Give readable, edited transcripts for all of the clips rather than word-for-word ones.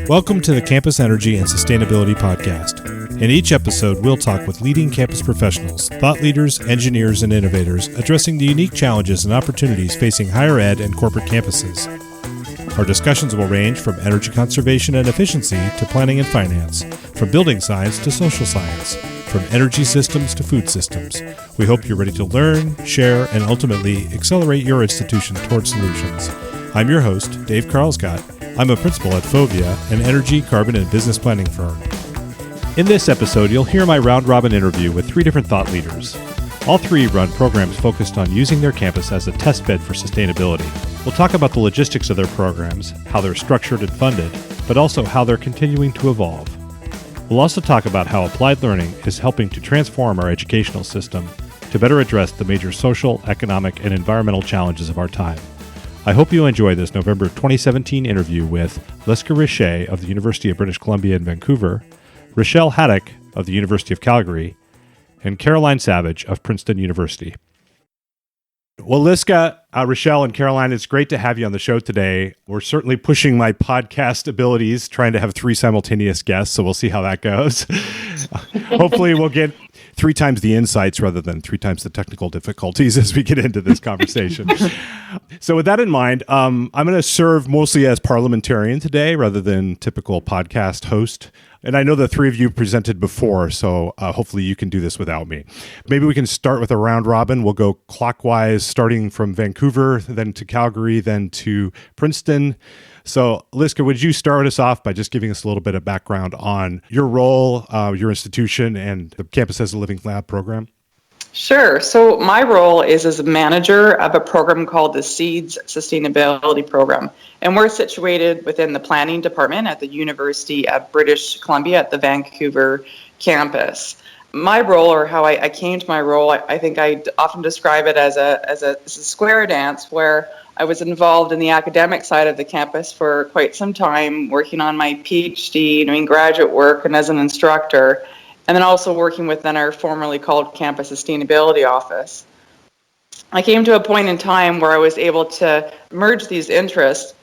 Welcome to the Campus Energy and Sustainability Podcast. In each episode, we'll talk with leading campus professionals, thought leaders, engineers, and innovators addressing the unique challenges and opportunities facing higher ed and corporate campuses. Our discussions will range from energy conservation and efficiency to planning and finance, from building science to social science, from energy systems to food systems. We hope you're ready to learn, share, and ultimately accelerate your institution toward solutions. I'm your host, Dave Karlsgodt. I'm a principal at Fovea, an energy, carbon, and business planning firm. In this episode, you'll hear my round-robin interview with three different thought leaders. All three run programs focused on using their campus as a testbed for sustainability. We'll talk about the logistics of their programs, how they're structured and funded, but also how they're continuing to evolve. We'll also talk about how applied learning is helping to transform our educational system to better address the major social, economic, and environmental challenges of our time. I hope you enjoy this November 2017 interview with Liska of the University of British Columbia in Vancouver, Rachelle Haddock of the University of Calgary, and Caroline Savage of Princeton University. Well, Liska, Rachelle, and Caroline, it's great to have you on the show today. We're certainly pushing my podcast abilities, trying to have three simultaneous guests, so we'll see how that goes. Hopefully we'll get three times the insights rather than three times the technical difficulties as we get into this conversation. So with that in mind, I'm going to serve mostly as parliamentarian today rather than typical podcast host. And I know the three of you presented before, so hopefully you can do this without me. Maybe we can start with a round robin. We'll go clockwise, starting from Vancouver, then to Calgary, then to Princeton. So, Liska, would you start us off by just giving us a little bit of background on your role, your institution, and the Campus as a Living Lab program? Sure. So my role is as a manager of a program called the SEEDS Sustainability Program. And we're situated within the planning department at the University of British Columbia at the Vancouver campus. My role, or how I came to my role, I think I often describe it as a square dance where I was involved in the academic side of the campus for quite some time, working on my PhD, doing graduate work, and as an instructor, and then also working within our formerly called Campus Sustainability Office. I came to a point in time where I was able to merge these interests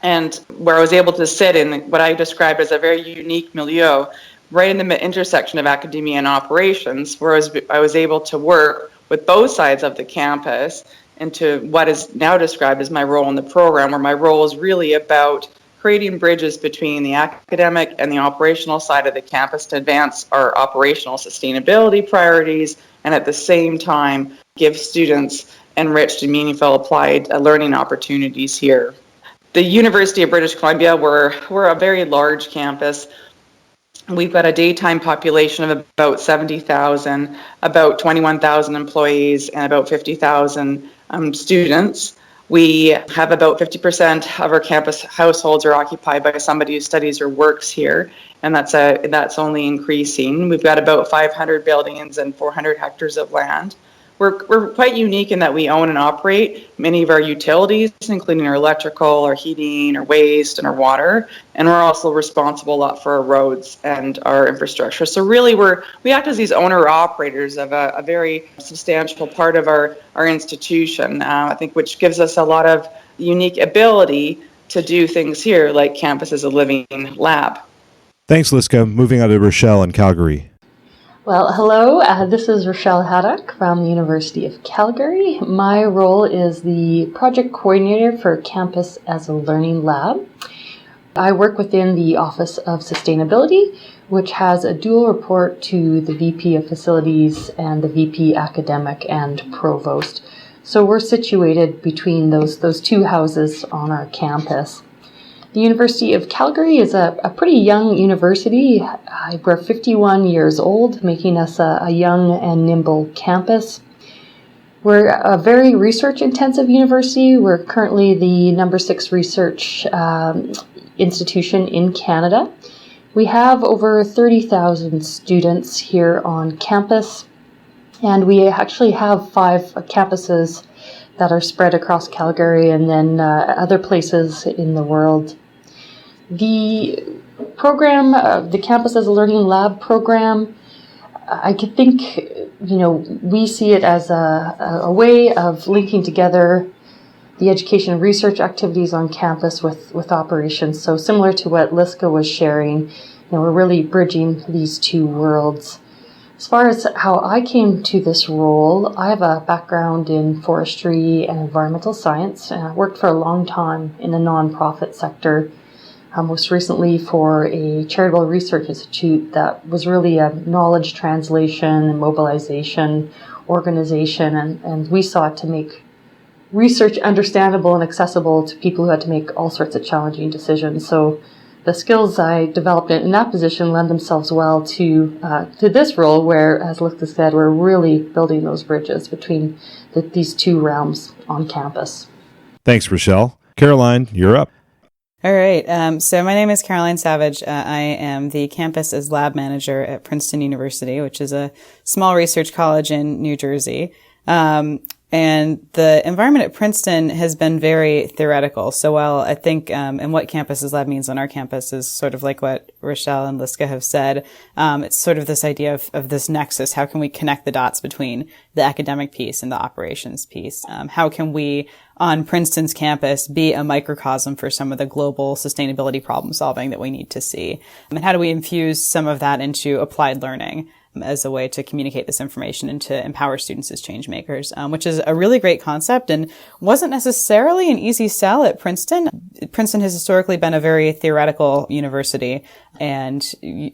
and where I was able to sit in what I described as a very unique milieu, right in the intersection of academia and operations, where I was able to work with both sides of the campus into what is now described as my role in the program, where my role is really about creating bridges between the academic and the operational side of the campus to advance our operational sustainability priorities and at the same time give students enriched and meaningful applied learning opportunities here. The University of British Columbia, we're a very large campus. We've got a daytime population of about 70,000, about 21,000 employees, and about 50,000 students. We have about 50% of our campus households are occupied by somebody who studies or works here, and that's only increasing. We've got about 500 buildings and 400 hectares of land. We're quite unique in that we own and operate many of our utilities, including our electrical, our heating, our waste, and our water. And we're also responsible a lot for our roads and our infrastructure. So really, we act as these owner-operators of a very substantial part of our institution, I think, which gives us a lot of unique ability to do things here, like Campus as a Living Lab. Thanks, Liska. Moving on to Rachelle in Calgary. Well, hello, this is Rachelle Haddock from the University of Calgary. My role is the project coordinator for Campus as a Learning Lab. I work within the Office of Sustainability, which has a dual report to the VP of Facilities and the VP Academic and Provost. So we're situated between those two houses on our campus. The University of Calgary is a pretty young university. We're 51 years old, making us a young and nimble campus. We're a very research-intensive university. We're currently the number 6 research institution in Canada. We have over 30,000 students here on campus, and we actually have 5 campuses that are spread across Calgary and then other places in the world. The program, the Campus as a Learning Lab program, I could think, we see it as a way of linking together the education and research activities on campus with operations. So similar to what Liska was sharing, we're really bridging these two worlds. As far as how I came to this role, I have a background in forestry and environmental science, and I worked for a long time in the nonprofit sector, most recently for a charitable research institute that was really a knowledge translation and mobilization organization, and we sought to make research understandable and accessible to people who had to make all sorts of challenging decisions. So the skills I developed in that position lend themselves well to this role where, as Liska said, we're really building those bridges between these two realms on campus. Thanks, Rachelle. Caroline, you're up. All right. So my name is Caroline Savage. I am the campus as lab manager at Princeton University, which is a small research college in New Jersey. And the environment at Princeton has been very theoretical. So while I think, and what campus as lab means on our campus is sort of like what Rachelle and Liska have said, it's sort of this idea of this nexus. How can we connect the dots between the academic piece and the operations piece? How can we on Princeton's campus be a microcosm for some of the global sustainability problem solving that we need to see? And how do we infuse some of that into applied learning as a way to communicate this information and to empower students as change makers, which is a really great concept and wasn't necessarily an easy sell at Princeton. Princeton has historically been a very theoretical university, and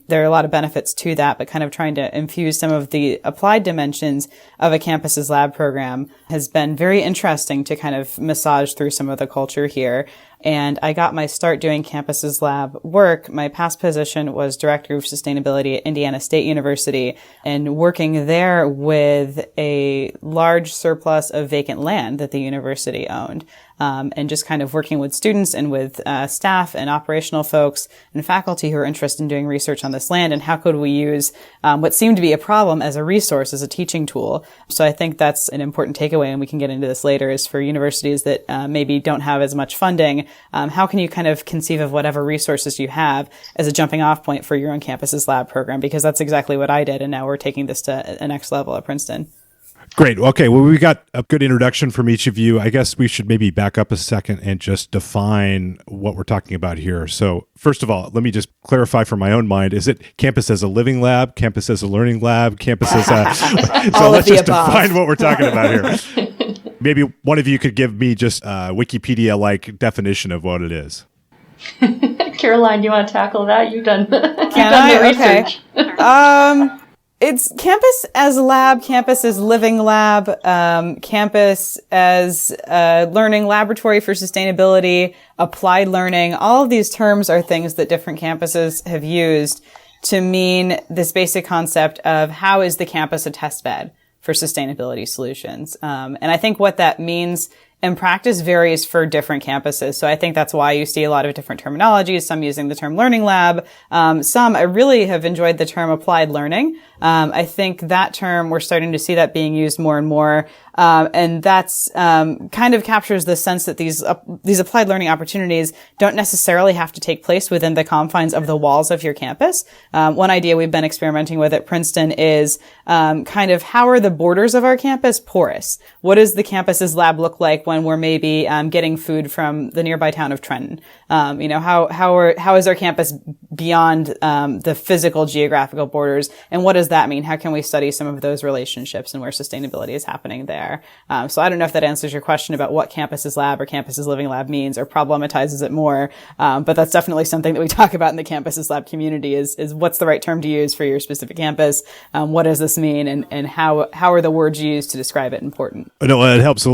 there are a lot of benefits to that, but kind of trying to infuse some of the applied dimensions of a campus's lab program has been very interesting to kind of massage through some of the culture here. And I got my start doing campus's lab work. My past position was Director of Sustainability at Indiana State University, and working there with a large surplus of vacant land that the university owned. And just kind of working with students and with staff and operational folks and faculty who are interested in doing research on this land, and how could we use what seemed to be a problem as a resource, as a teaching tool. So I think that's an important takeaway, and we can get into this later, is for universities that maybe don't have as much funding, how can you kind of conceive of whatever resources you have as a jumping off point for your own campus's lab program? Because that's exactly what I did, and now we're taking this to a next level at Princeton. Great. Okay. Well, we got a good introduction from each of you. I guess we should maybe back up a second and just define what we're talking about here. So first of all, let me just clarify for my own mind. Is it campus as a living lab, campus as a learning lab, campus as a... So let's just define what we're talking about here. Maybe one of you could give me just a Wikipedia-like definition of what it is. Caroline, do you want to tackle that? You've done the research. Okay. It's campus as lab, campus as living lab, campus as a learning laboratory for sustainability, applied learning. All of these terms are things that different campuses have used to mean this basic concept of how is the campus a test bed for sustainability solutions. And I think what that means in practice varies for different campuses. So I think that's why you see a lot of different terminologies, some using the term learning lab. Some I really have enjoyed the term applied learning. I think that term, we're starting to see that being used more and more. And that's, kind of captures the sense that these applied learning opportunities don't necessarily have to take place within the confines of the walls of your campus. One idea we've been experimenting with at Princeton is, kind of how are the borders of our campus porous? What does the campus's lab look like when we're maybe, getting food from the nearby town of Trenton? How is our campus beyond, the physical geographical borders? And what does that mean? How can we study some of those relationships and where sustainability is happening there? So I don't know if that answers your question about what campus's lab or campus's living lab means or problematizes it more. But that's definitely something that we talk about in the campus's lab community is what's the right term to use for your specific campus? What does this mean? And how are the words used to describe it important? No, it helps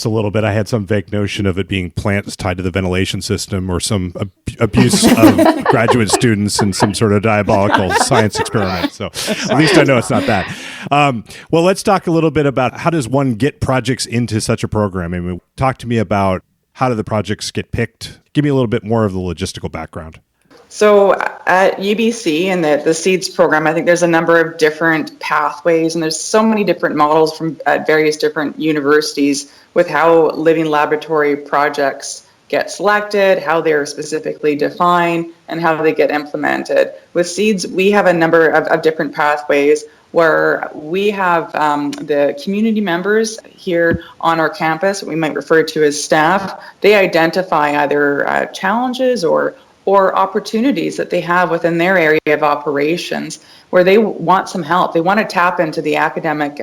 a little bit. I had some vague notion of it being plants tied to the ventilation system or some abuse of graduate students in some sort of diabolical science experiment. So at least I know it's not that. Well, let's talk a little bit about how does one get projects into such a program? I mean, talk to me about how do the projects get picked? Give me a little bit more of the logistical background. So at UBC and the SEEDS program, I think there's a number of different pathways, and there's so many different models from at various different universities with how living laboratory projects get selected, how they're specifically defined, and how they get implemented. With SEEDS, we have a number of different pathways. where we have the community members here on our campus, we might refer to as staff. They identify either challenges or opportunities that they have within their area of operations where they want some help. They want to tap into the academic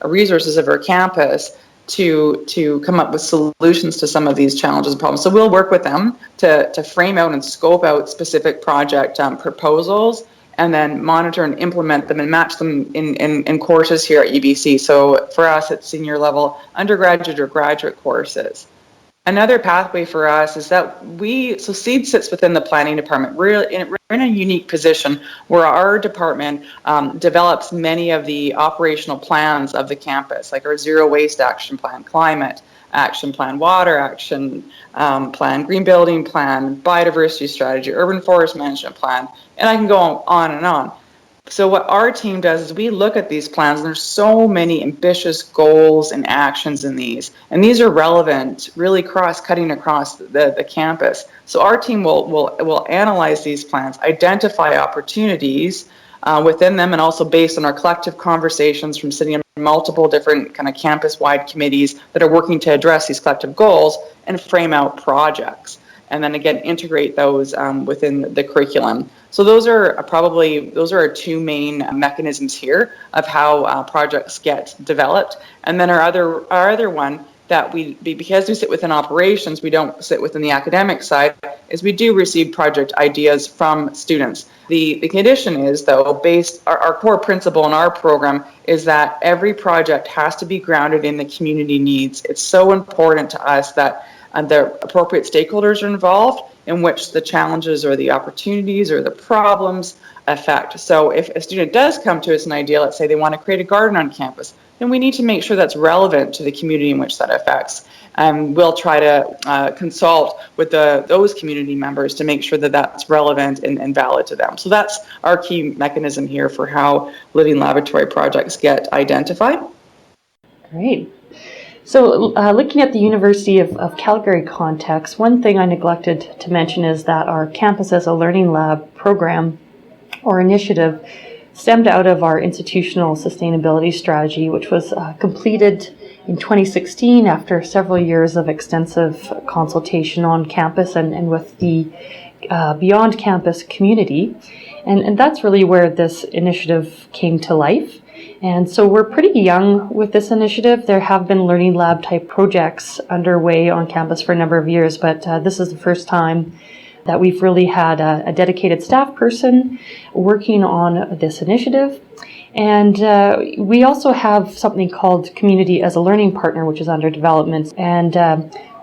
resources of our campus to come up with solutions to some of these challenges and problems. So we'll work with them to frame out and scope out specific project proposals, and then monitor and implement them and match them in courses here at UBC. So for us, it's senior level undergraduate or graduate courses. Another pathway for us is that so SEED sits within the planning department. We're in a unique position where our department develops many of the operational plans of the campus, like our zero waste action plan, climate action plan, water action plan, green building plan, biodiversity strategy, urban forest management plan, and I can go on and on. So what our team does is we look at these plans, and there's so many ambitious goals and actions in these, and these are relevant, really cutting across the campus. So our team will analyze these plans, identify opportunities within them, and also based on our collective conversations from sitting in multiple different kind of campus-wide committees that are working to address these collective goals and frame out projects. And then again, integrate those within the curriculum. So those are our two main mechanisms here of how projects get developed. And then our other one that because we sit within operations, we don't sit within the academic side, is we do receive project ideas from students. The condition is, though, our core principle in our program is that every project has to be grounded in the community needs. It's so important to us that the appropriate stakeholders are involved, in which the challenges or the opportunities or the problems affect. So if a student does come to us an idea, let's say they want to create a garden on campus, then we need to make sure that's relevant to the community in which that affects. And we'll try to consult with those community members to make sure that that's relevant and valid to them. So that's our key mechanism here for how living laboratory projects get identified. Great. So looking at the University of Calgary context, one thing I neglected to mention is that our Campus as a Learning Lab program or initiative stemmed out of our institutional sustainability strategy, which was completed in 2016 after several years of extensive consultation on campus and with the beyond campus community. And that's really where this initiative came to life. And so we're pretty young with this initiative. There have been learning lab type projects underway on campus for a number of years, but this is the first time that we've really had a dedicated staff person working on this initiative. And we also have something called Community as a Learning Partner, which is under development. And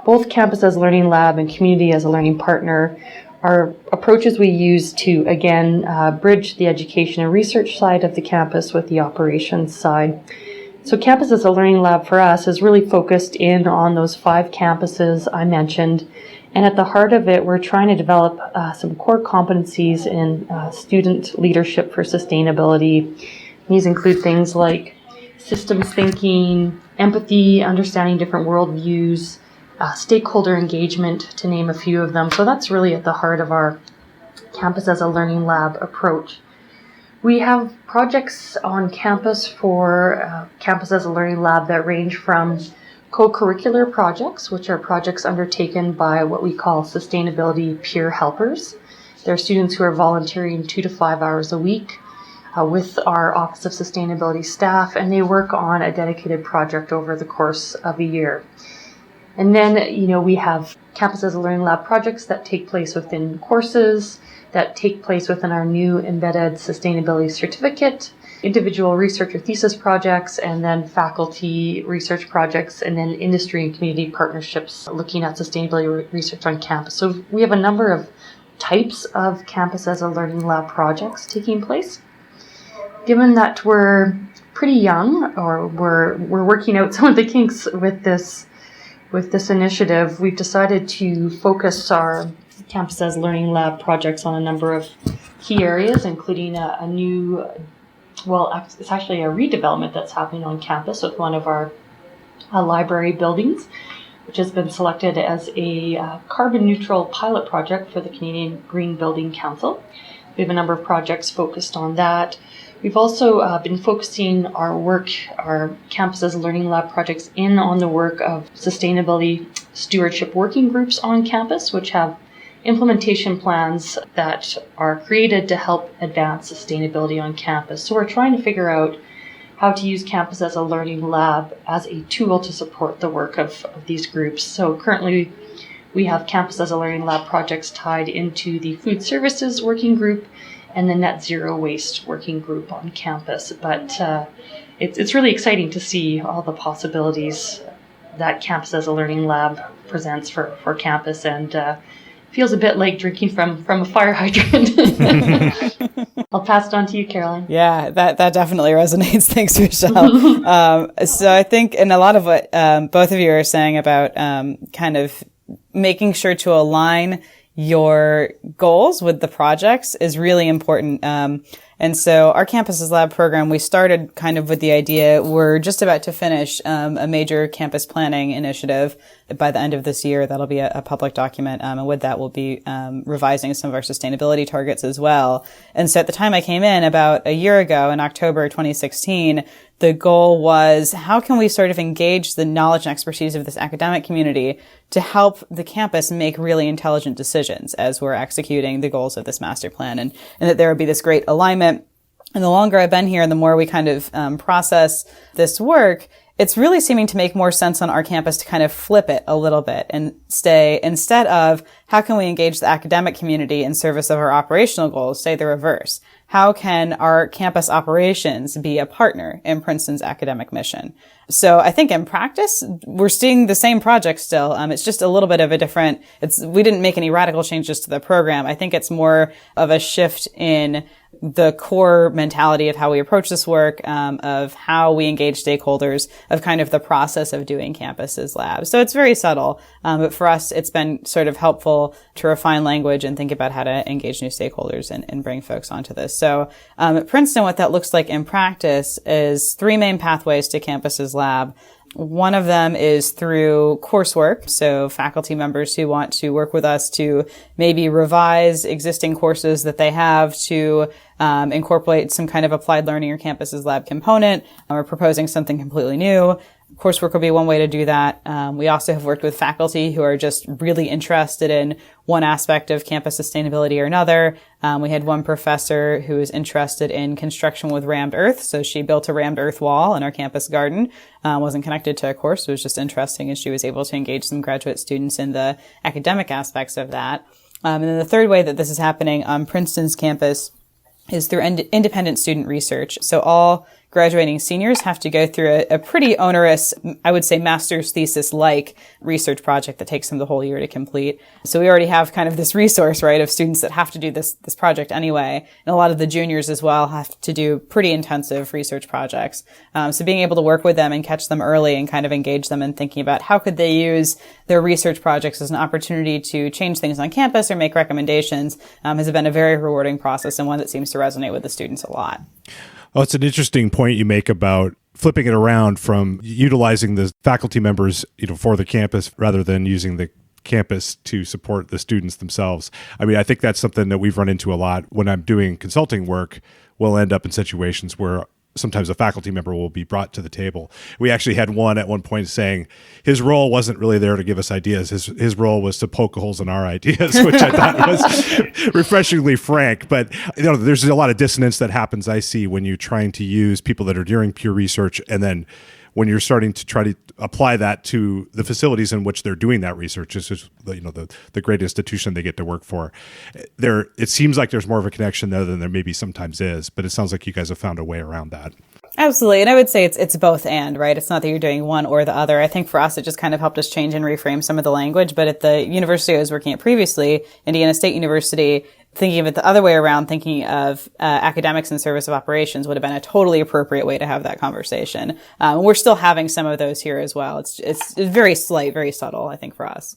both Campus as a Learning Lab and Community as a Learning Partner are approaches we use to, again, bridge the education and research side of the campus with the operations side. So Campus as a Learning Lab for us is really focused in on those 5 campuses I mentioned. And at the heart of it, we're trying to develop some core competencies in student leadership for sustainability. These include things like systems thinking, empathy, understanding different worldviews, stakeholder engagement, to name a few of them. So that's really at the heart of our Campus as a Learning Lab approach. We have projects on campus for Campus as a Learning Lab that range from co-curricular projects, which are projects undertaken by what we call sustainability peer helpers. They're students who are volunteering 2 to 5 hours a week with our Office of Sustainability staff, and they work on a dedicated project over the course of a year. And then, we have Campus as a Learning Lab projects that take place within courses, that take place within our new embedded sustainability certificate, individual research or thesis projects, and then faculty research projects, and then industry and community partnerships looking at sustainability research on campus. So we have a number of types of Campus as a Learning Lab projects taking place. Given that we're pretty young, or we're working out some of the kinks with this initiative, we've decided to focus our Campus as Learning Lab projects on a number of key areas, including it's actually a redevelopment that's happening on campus with one of our library buildings, which has been selected as a carbon neutral pilot project for the Canadian Green Building Council. We have a number of projects focused on that. We've also been focusing our Campus as a Learning Lab projects in on the work of sustainability stewardship working groups on campus, which have implementation plans that are created to help advance sustainability on campus. So we're trying to figure out how to use Campus as a Learning Lab as a tool to support the work of these groups. So currently we have Campus as a Learning Lab projects tied into the Food Services Working Group and the Net Zero Waste Working Group on campus. But it's really exciting to see all the possibilities that Campus as a Learning Lab presents for campus, and feels a bit like drinking from a fire hydrant. I'll pass it on to you, Caroline. Yeah, that definitely resonates. Thanks, Rachelle. So I think in a lot of what both of you are saying about kind of making sure to align your goals with the projects is really important. And so our Campuses Lab program, we started kind of with the idea we're just about to finish a major campus planning initiative by the end of this year. That'll be a public document. And with that, we'll be revising some of our sustainability targets as well. And so at the time I came in about a year ago in October 2016, the goal was how can we sort of engage the knowledge and expertise of this academic community to help the campus make really intelligent decisions as we're executing the goals of this master plan, and that there would be this great alignment. And the longer I've been here, the more we kind of process this work, it's really seeming to make more sense on our campus to kind of flip it a little bit and stay, instead of how can we engage the academic community in service of our operational goals, say the reverse. How can our campus operations be a partner in Princeton's academic mission? So I think in practice, we're seeing the same project still. It's just a little bit of a different, we didn't make any radical changes to the program. I think it's more of a shift in the core mentality of how we approach this work, of how we engage stakeholders, of kind of the process of doing Campuses Labs. So it's very subtle. But for us, it's been sort of helpful to refine language and think about how to engage new stakeholders and bring folks onto this. So at Princeton, what that looks like in practice is three main pathways to Campuses Lab. One of them is through coursework. So faculty members who want to work with us to maybe revise existing courses that they have to incorporate some kind of applied learning or Campuses Lab component, or proposing something completely new. Coursework will be one way to do that. We also have worked with faculty who are just really interested in one aspect of campus sustainability or another. We had one professor who was interested in construction with rammed earth. So she built a rammed earth wall in our campus garden. Wasn't connected to a course. It was just interesting, and she was able to engage some graduate students in the academic aspects of that. And then the third way that this is happening on Princeton's campus is through independent student research. So all graduating seniors have to go through a pretty onerous, I would say, master's thesis-like research project that takes them the whole year to complete. So we already have kind of this resource, right, of students that have to do this project anyway. And a lot of the juniors as well have to do pretty intensive research projects. So being able to work with them and catch them early and kind of engage them in thinking about how could they use their research projects as an opportunity to change things on campus or make recommendations has been a very rewarding process, and one that seems to resonate with the students a lot. Well, it's an interesting point you make about flipping it around from utilizing the faculty members, for the campus rather than using the campus to support the students themselves. I mean, I think that's something that we've run into a lot when I'm doing consulting work. We'll end up in situations where sometimes a faculty member will be brought to the table. We actually had one at one point saying his role wasn't really there to give us ideas. His role was to poke holes in our ideas, which I thought was refreshingly frank. But there's a lot of dissonance that happens, I see, when you're trying to use people that are doing pure research, and then when you're starting to try to apply that to the facilities in which they're doing that research, this is the great institution they get to work for. It seems like there's more of a connection there than there maybe sometimes is, but it sounds like you guys have found a way around that. Absolutely. And I would say it's both and, right? It's not that you're doing one or the other. I think for us, it just kind of helped us change and reframe some of the language. But at the university I was working at previously, Indiana State University, thinking of it the other way around, thinking of academics in service of operations would have been a totally appropriate way to have that conversation. We're still having some of those here as well. It's very slight, very subtle, I think, for us.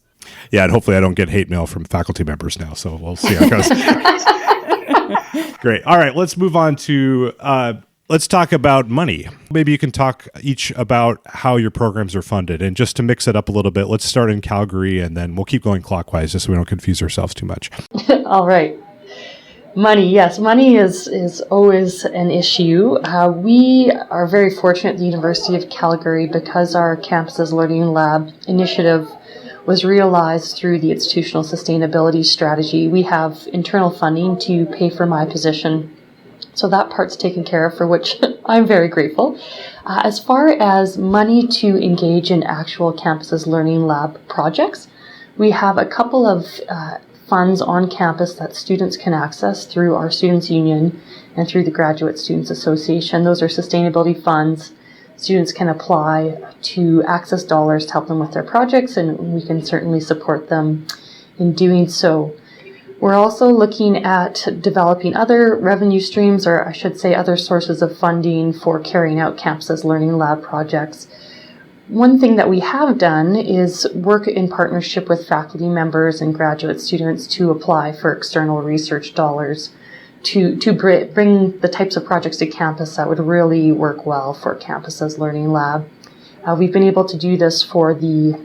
Yeah, and hopefully I don't get hate mail from faculty members now, so we'll see how it goes. Great. All right, let's move on to let's talk about money. Maybe you can talk each about how your programs are funded. And just to mix it up a little bit, let's start in Calgary, and then we'll keep going clockwise just so we don't confuse ourselves too much. All right. Money, yes. Money is always an issue. We are very fortunate at the University of Calgary because our Campuses Learning Lab initiative was realized through the institutional sustainability strategy. We have internal funding to pay for my position, so that part's taken care of, for which I'm very grateful. As far as money to engage in actual Campuses Learning Lab projects, we have a couple of funds on campus that students can access through our Students' Union and through the Graduate Students Association. Those are sustainability funds. Students can apply to access dollars to help them with their projects, and we can certainly support them in doing so. We're also looking at developing other revenue streams, or I should say other sources of funding for carrying out Campuses Learning Lab projects. One thing that we have done is work in partnership with faculty members and graduate students to apply for external research dollars to bring the types of projects to campus that would really work well for Campuses Learning Lab. We've been able to do this for the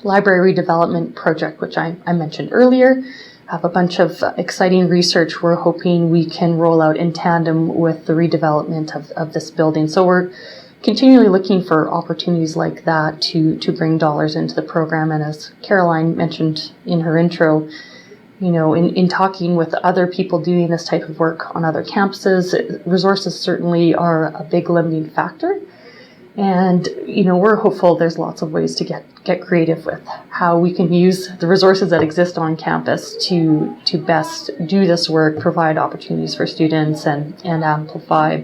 library redevelopment project, which I mentioned earlier. Have a bunch of exciting research we're hoping we can roll out in tandem with the redevelopment of this building. So we're continually looking for opportunities like that to bring dollars into the program. And as Caroline mentioned in her intro, in talking with other people doing this type of work on other campuses, resources certainly are a big limiting factor. And, we're hopeful there's lots of ways to get creative with how we can use the resources that exist on campus to best do this work, provide opportunities for students, and amplify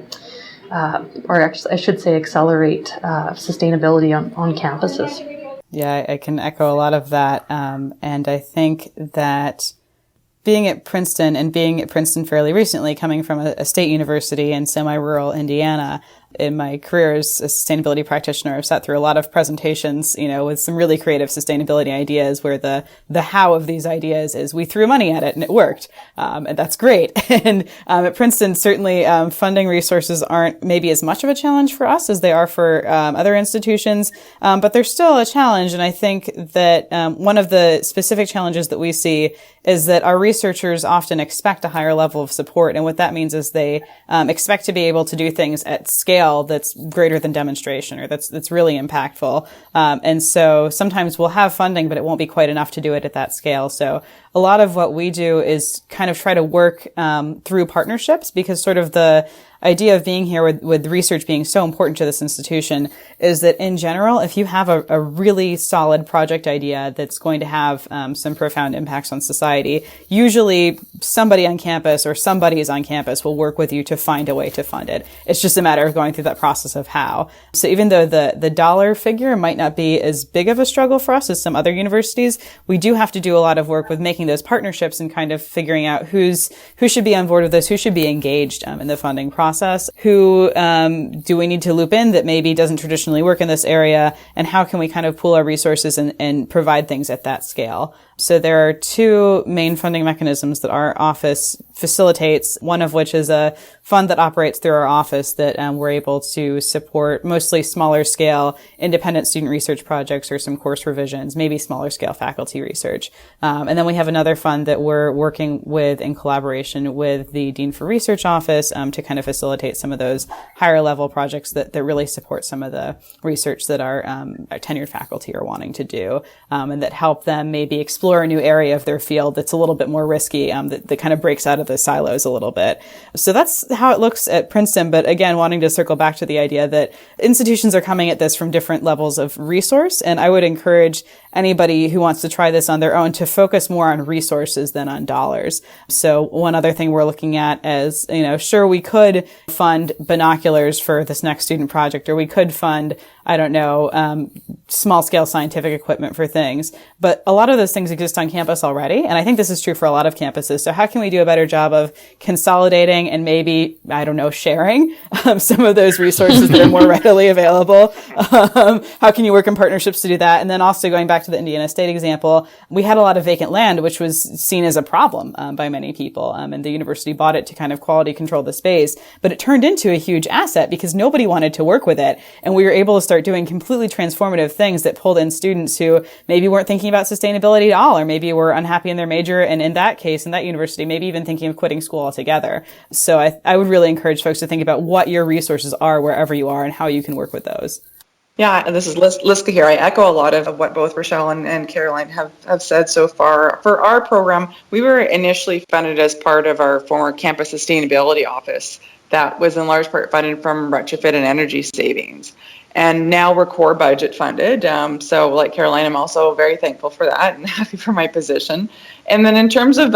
or actually, I should say, accelerate sustainability on campuses. Yeah, I can echo a lot of that. And I think that being at Princeton and being at Princeton fairly recently, coming from a state university in semi-rural Indiana, in my career as a sustainability practitioner, I've sat through a lot of presentations, with some really creative sustainability ideas where the how of these ideas is we threw money at it and it worked. And that's great. And at Princeton, certainly funding resources aren't maybe as much of a challenge for us as they are for other institutions, but they're still a challenge. And I think that one of the specific challenges that we see is that our researchers often expect a higher level of support. And what that means is they expect to be able to do things at scale that's greater than demonstration, or that's really impactful. And so sometimes we'll have funding, but it won't be quite enough to do it at that scale. So a lot of what we do is kind of try to work through partnerships, because sort of the idea of being here with research being so important to this institution is that in general, if you have a really solid project idea that's going to have some profound impacts on society, usually somebody on campus or somebodies on campus will work with you to find a way to fund it. It's just a matter of going through that process of how. So even though the dollar figure might not be as big of a struggle for us as some other universities, we do have to do a lot of work with making those partnerships and kind of figuring out who should be on board with this, who should be engaged in the funding process, who do we need to loop in that maybe doesn't traditionally work in this area, and how can we kind of pool our resources and provide things at that scale. So there are two main funding mechanisms that our office facilitates, one of which is a fund that operates through our office that we're able to support mostly smaller scale independent student research projects or some course revisions, maybe smaller scale faculty research. And then we have another fund that we're working with in collaboration with the Dean for Research office to kind of facilitate some of those higher level projects that really support some of the research that our tenured faculty are wanting to do, and that help them maybe explore a new area of their field that's a little bit more risky, that kind of breaks out of the silos a little bit. So that's how it looks at Princeton. But again, wanting to circle back to the idea that institutions are coming at this from different levels of resource. And I would encourage anybody who wants to try this on their own to focus more on resources than on dollars. So one other thing we're looking at is, sure, we could fund binoculars for this next student project, or we could fund, small scale scientific equipment for things. But a lot of those things exist on campus already. And I think this is true for a lot of campuses. So how can we do a better job of consolidating and maybe, sharing some of those resources that are more readily available? How can you work in partnerships to do that? And then also going back to the Indiana State example, we had a lot of vacant land, which was seen as a problem by many people. And the university bought it to kind of quality control the space. But it turned into a huge asset because nobody wanted to work with it. And we were able to start start doing completely transformative things that pulled in students who maybe weren't thinking about sustainability at all, or maybe were unhappy in their major. And in that case, in that university, maybe even thinking of quitting school altogether. So I would really encourage folks to think about what your resources are wherever you are and how you can work with those. Yeah, and this is Liska here. I echo a lot of what both Rachelle and Caroline have said so far. For our program, we were initially funded as part of our former campus sustainability office that was in large part funded from retrofit and energy savings. And now we're core budget funded. So like Caroline, I'm also very thankful for that and happy for my position. And then in terms of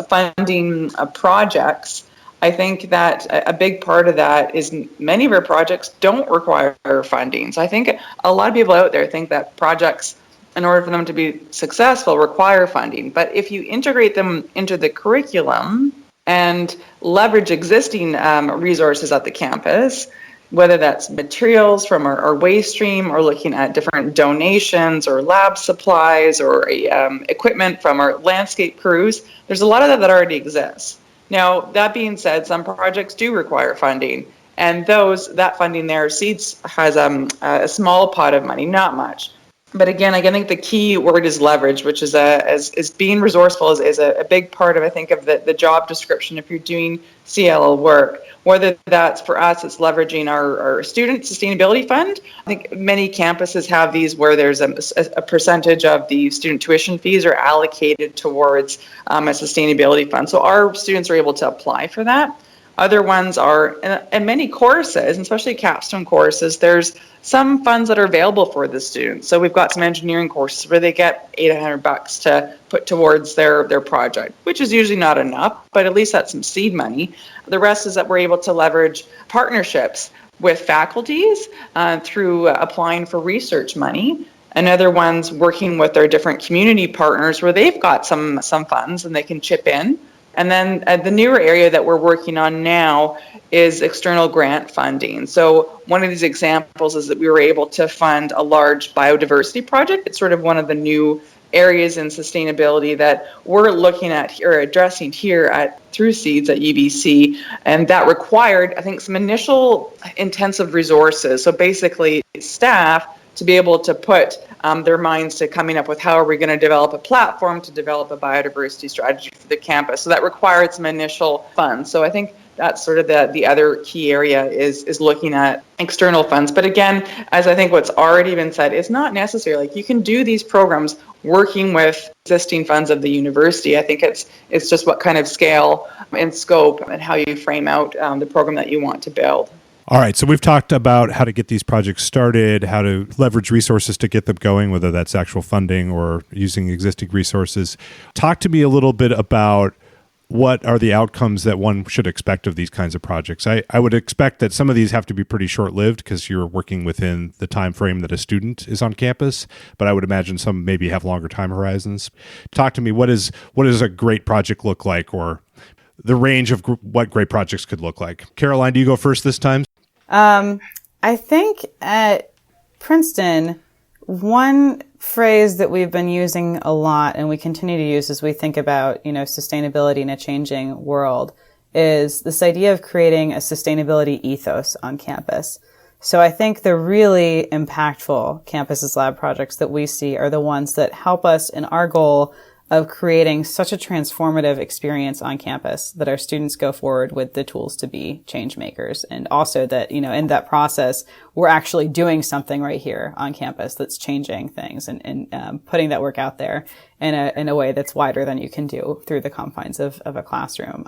funding projects, I think that a big part of that is many of our projects don't require funding. So I think a lot of people out there think that projects, in order for them to be successful, require funding. But if you integrate them into the curriculum and leverage existing resources at the campus, whether that's materials from our waste stream or looking at different donations or lab supplies or equipment from our landscape crews, there's a lot of that already exists. Now, that being said, some projects do require funding, and that funding there, SEEDS has a small pot of money, not much. But again, I think the key word is leverage, which is being resourceful is a big part of, I think, of the job description if you're doing CLL work. Whether that's for us, it's leveraging our student sustainability fund. I think many campuses have these where there's a percentage of the student tuition fees are allocated towards a sustainability fund. So our students are able to apply for that. Other ones are, in many courses, especially capstone courses, there's some funds that are available for the students. So we've got some engineering courses where they get $800 to put towards their project, which is usually not enough, but at least that's some seed money. The rest is that we're able to leverage partnerships with faculties through applying for research money. And other ones working with their different community partners where they've got some funds and they can chip in. And then the newer area that we're working on now is external grant funding. So one of these examples is that we were able to fund a large biodiversity project. It's sort of one of the new areas in sustainability that we're looking at or addressing here through SEEDS at UBC. And that required, I think, some initial intensive resources. So basically staff to be able to put their minds to coming up with how are we going to develop a platform to develop a biodiversity strategy for the campus. So that required some initial funds. So I think that's sort of the other key area is looking at external funds. But again, as I think what's already been said, it's not necessary. Like you can do these programs working with existing funds of the university. I think it's just what kind of scale and scope and how you frame out the program that you want to build. All right, so we've talked about how to get these projects started, how to leverage resources to get them going, whether that's actual funding or using existing resources. Talk to me a little bit about what are the outcomes that one should expect of these kinds of projects. I would expect that some of these have to be pretty short-lived because you're working within the time frame that a student is on campus, but I would imagine some maybe have longer time horizons. Talk to me, what does a great project look like, or the range of what great projects could look like? Caroline, do you go first this time? I think at Princeton, one phrase that we've been using a lot and we continue to use as we think about, sustainability in a changing world is this idea of creating a sustainability ethos on campus. So I think the really impactful campuses lab projects that we see are the ones that help us in our goal of creating such a transformative experience on campus that our students go forward with the tools to be change makers. And also that, in that process, we're actually doing something right here on campus that's changing things and putting that work out there in a way that's wider than you can do through the confines of a classroom.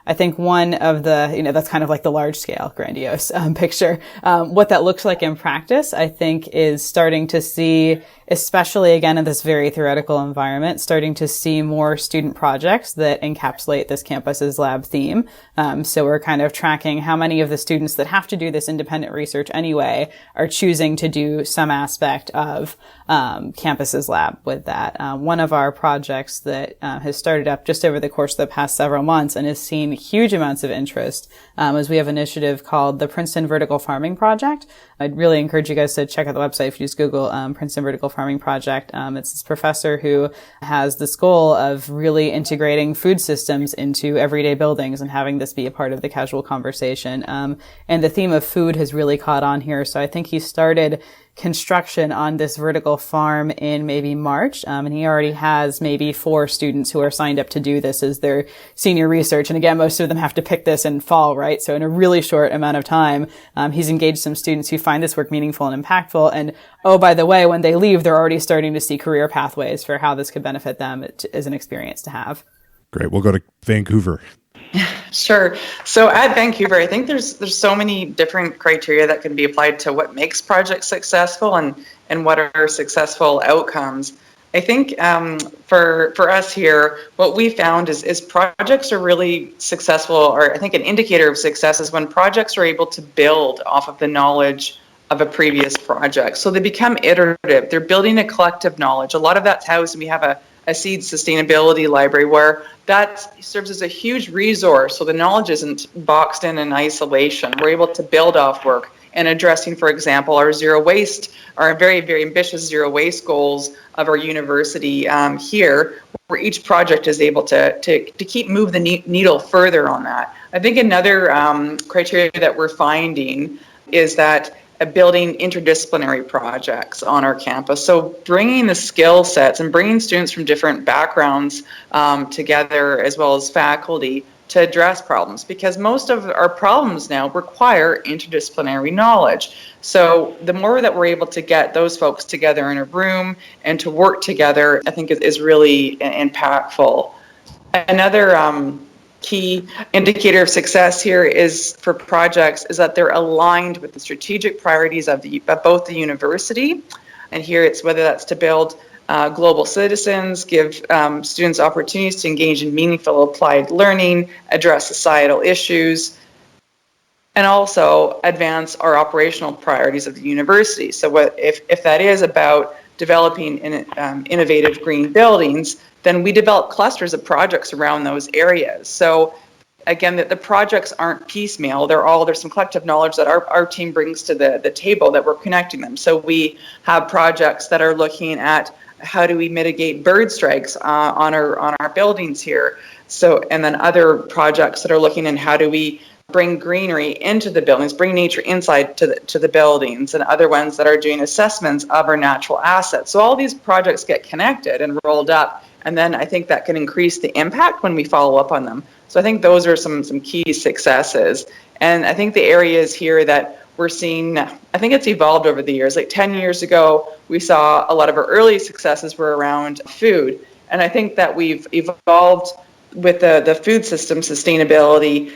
I think one of the, that's kind of like the large scale, grandiose picture. What that looks like in practice, I think, is starting to see, especially again in this very theoretical environment, starting to see more student projects that encapsulate this campus's lab theme. So we're kind of tracking how many of the students that have to do this independent research anyway are choosing to do some aspect of campus's lab with that. One of our projects that has started up just over the course of the past several months and has seen huge amounts of interest is we have an initiative called the Princeton Vertical Farming Project, I'd really encourage you guys to check out the website. If you just Google Princeton Vertical Farming Project, it's this professor who has this goal of really integrating food systems into everyday buildings and having this be a part of the casual conversation. And the theme of food has really caught on here. So I think he started construction on this vertical farm in maybe March. And he already has maybe 4 students who are signed up to do this as their senior research. And again, most of them have to pick this in fall, right? So in a really short amount of time, he's engaged some students who find this work meaningful and impactful. And oh, by the way, when they leave, they're already starting to see career pathways for how this could benefit them as an experience to have. Great. We'll go to Vancouver. Sure. So at Vancouver, I think there's so many different criteria that can be applied to what makes projects successful and what are successful outcomes. I think for us here, what we found is projects are really successful, or I think an indicator of success is when projects are able to build off of the knowledge of a previous project. So they become iterative. They're building a collective knowledge. A lot of that's housed, and we have a seed sustainability library where that serves as a huge resource. So the knowledge isn't boxed in isolation. We're able to build off work and addressing, for example, our zero waste, our very, very ambitious zero waste goals of our university here, where each project is able to keep move the needle further on that. I think another criteria that we're finding is that building interdisciplinary projects on our campus. So bringing the skill sets and bringing students from different backgrounds together, as well as faculty, to address problems, because most of our problems now require interdisciplinary knowledge. So the more that we're able to get those folks together in a room and to work together, I think is really impactful. Another key indicator of success here is for projects is that they're aligned with the strategic priorities of both the university, and here it's whether that's to build global citizens, give students opportunities to engage in meaningful applied learning, address societal issues, and also advance our operational priorities of the university. So if that is about developing innovative green buildings, then we develop clusters of projects around those areas. So again, the projects aren't piecemeal. There's some collective knowledge that our team brings to the table that we're connecting them. So we have projects that are looking at how do we mitigate bird strikes on our buildings here. So, and then other projects that are looking at how do we bring greenery into the buildings, bring nature inside to the buildings, and other ones that are doing assessments of our natural assets. So all these projects get connected and rolled up, and then I think that can increase the impact when we follow up on them. So I think those are some key successes. And I think the areas here that we're seeing, I think it's evolved over the years. Like 10 years ago, we saw a lot of our early successes were around food. And I think that we've evolved with the food system sustainability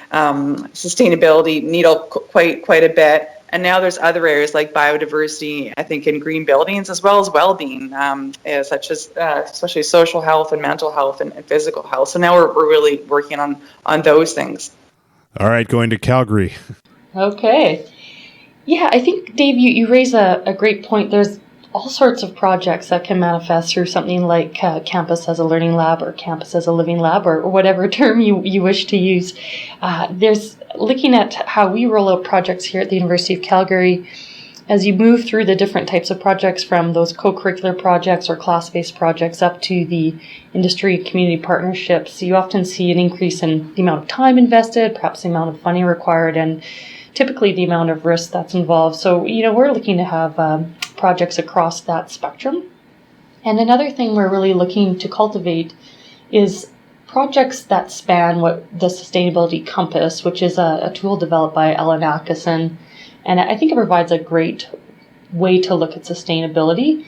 needle quite a bit. And now there's other areas like biodiversity, I think, in green buildings, as well as well-being, such as especially social health and mental health and physical health. So now we're really working on those things. All right, going to Calgary. Okay. Yeah, I think, Dave, you raise a great point. There's all sorts of projects that can manifest through something like campus as a learning lab or campus as a living lab or whatever term you wish to use. There's looking at how we roll out projects here at the University of Calgary. As you move through the different types of projects, from those co-curricular projects or class-based projects up to the industry community partnerships, you often see an increase in the amount of time invested, perhaps the amount of funding required, and typically the amount of risk that's involved. So, we're looking to have projects across that spectrum. And another thing we're really looking to cultivate is projects that span what the Sustainability Compass, which is a tool developed by Ellen Atkinson. And I think it provides a great way to look at sustainability.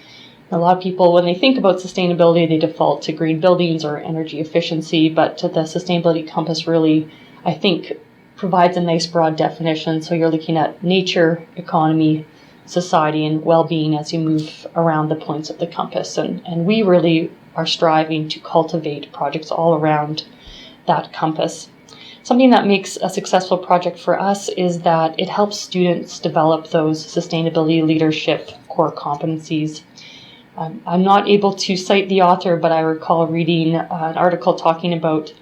A lot of people, when they think about sustainability, they default to green buildings or energy efficiency, but the Sustainability Compass really, I think, provides a nice broad definition. So you're looking at nature, economy, society, and well-being as you move around the points of the compass. And we really are striving to cultivate projects all around that compass. Something that makes a successful project for us is that it helps students develop those sustainability leadership core competencies. I'm not able to cite the author, but I recall reading an article talking about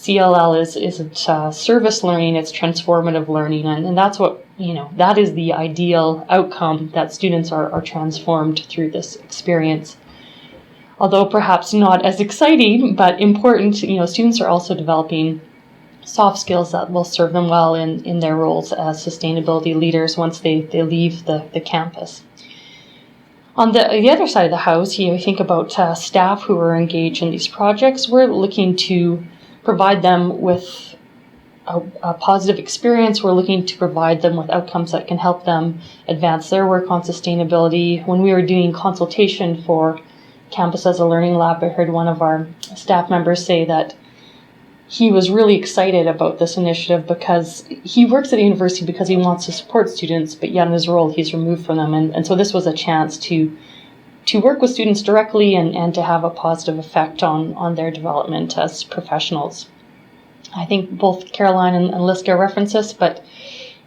CLL isn't service learning, it's transformative learning. And that's what, that is the ideal outcome, that students are transformed through this experience. Although perhaps not as exciting, but important, students are also developing soft skills that will serve them well in their roles as sustainability leaders once they leave the campus. On the other side of the house, you think about staff who are engaged in these projects. We're looking to provide them with a positive experience. We're looking to provide them with outcomes that can help them advance their work on sustainability. When we were doing consultation for Campus as a Learning Lab, I heard one of our staff members say that he was really excited about this initiative because he works at a university because he wants to support students, but yet in his role he's removed from them. And so this was a chance to work with students directly and to have a positive effect on their development as professionals. I think both Caroline and Liska reference this, but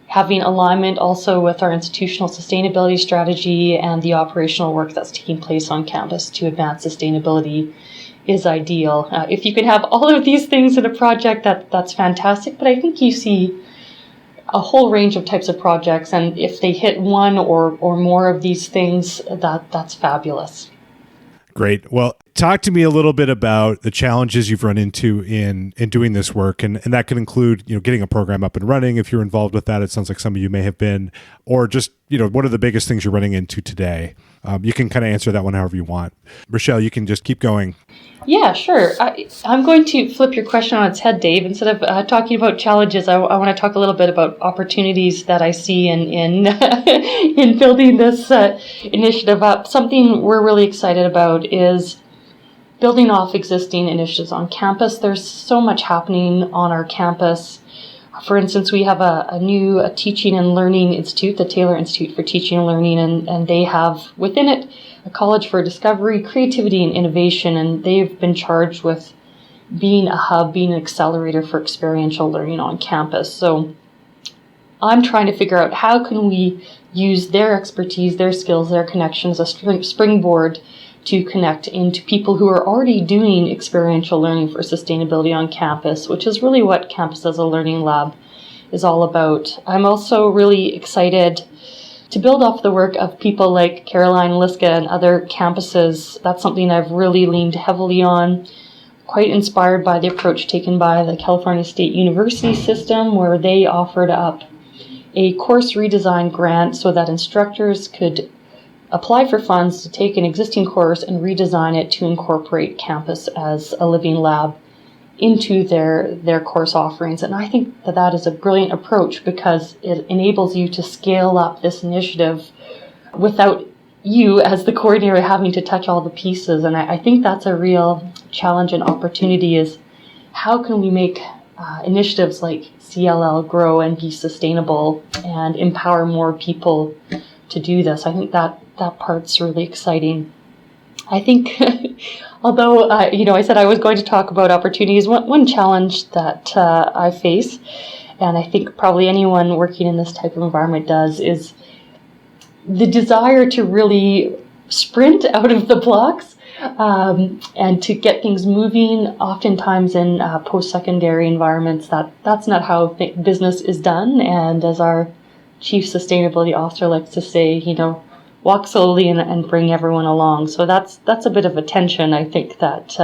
having alignment also with our institutional sustainability strategy and the operational work that's taking place on campus to advance sustainability is ideal. If you can have all of these things in a project, that's fantastic, but I think you see a whole range of types of projects, and if they hit one or more of these things, that's fabulous. Great. Well, talk to me a little bit about the challenges you've run into in doing this work, and that can include, getting a program up and running if you're involved with that. It sounds like some of you may have been, or just, what are the biggest things you're running into today? You can kind of answer that one however you want. Rachelle, you can just keep going. Yeah, sure. I'm going to flip your question on its head, Dave. Instead of talking about challenges, I want to talk a little bit about opportunities that I see in in building this initiative up. Something we're really excited about is building off existing initiatives on campus. There's so much happening on our campus. For instance, we have a new teaching and learning institute, the Taylor Institute for Teaching and Learning, and they have within it a college for discovery, creativity, and innovation, and they've been charged with being a hub, being an accelerator for experiential learning on campus. So I'm trying to figure out how can we use their expertise, their skills, their connections as a springboard to connect into people who are already doing experiential learning for sustainability on campus, which is really what Campus as a Learning Lab is all about. I'm also really excited to build off the work of people like Caroline, Liska, and other campuses. That's something I've really leaned heavily on. Quite inspired by the approach taken by the California State University system, where they offered up a course redesign grant so that instructors could apply for funds to take an existing course and redesign it to incorporate Campus as a Living Lab into their course offerings. And I think that is a brilliant approach because it enables you to scale up this initiative without you as the coordinator having to touch all the pieces. And I think that's a real challenge and opportunity, is how can we make initiatives like CLL grow and be sustainable and empower more people to do this. I think that part's really exciting. I think, although, I said I was going to talk about opportunities, one challenge that I face, and I think probably anyone working in this type of environment does, is the desire to really sprint out of the blocks and to get things moving. Oftentimes in post-secondary environments, that's not how business is done. And as our Chief Sustainability Officer likes to say, walk slowly and bring everyone along. So that's a bit of a tension, I think, that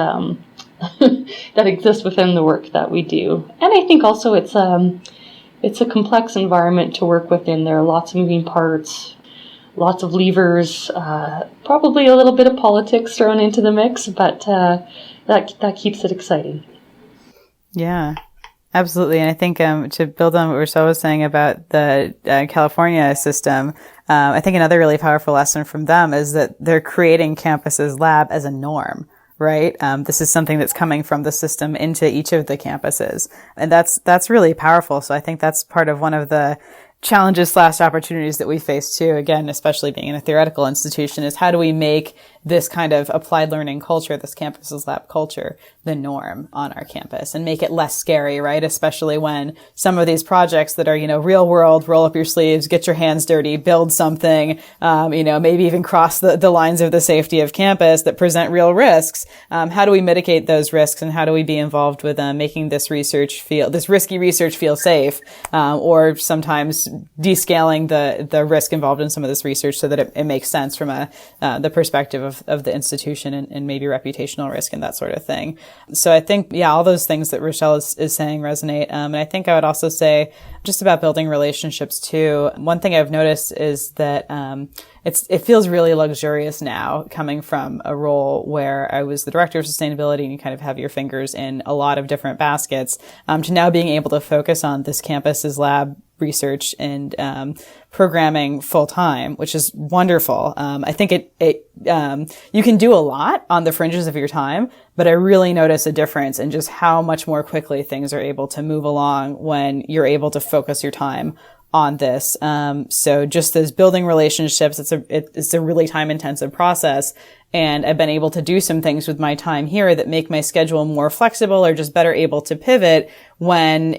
that exists within the work that we do. And I think also it's a complex environment to work within. There are lots of moving parts, lots of levers, probably a little bit of politics thrown into the mix, but that keeps it exciting. Yeah. Absolutely. And I think to build on what Rachelle was saying about the California system, I think another really powerful lesson from them is that they're creating Campus's lab as a norm, right? This is something that's coming from the system into each of the campuses. And that's really powerful. So I think that's part of one of the challenges / opportunities that we face too, again, especially being in a theoretical institution, is how do we make this kind of applied learning culture, this campus as lab culture, the norm on our campus and make it less scary, right? Especially when some of these projects that are, real world, roll up your sleeves, get your hands dirty, build something, maybe even cross the lines of the safety of campus that present real risks. How do we mitigate those risks, and how do we be involved with making this risky research feel safe, or sometimes descaling the risk involved in some of this research so that it makes sense from the perspective of the institution and maybe reputational risk and that sort of thing. So I think, all those things that Rachelle is saying resonate. And I think I would also say just about building relationships too. One thing I've noticed is that it feels really luxurious now, coming from a role where I was the director of sustainability and you kind of have your fingers in a lot of different baskets, to now being able to focus on this campus's lab research and programming full time, which is wonderful. I think you can do a lot on the fringes of your time, but I really notice a difference in just how much more quickly things are able to move along when you're able to focus your time on this. So just as building relationships, it's a really time intensive process. And I've been able to do some things with my time here that make my schedule more flexible or just better able to pivot when,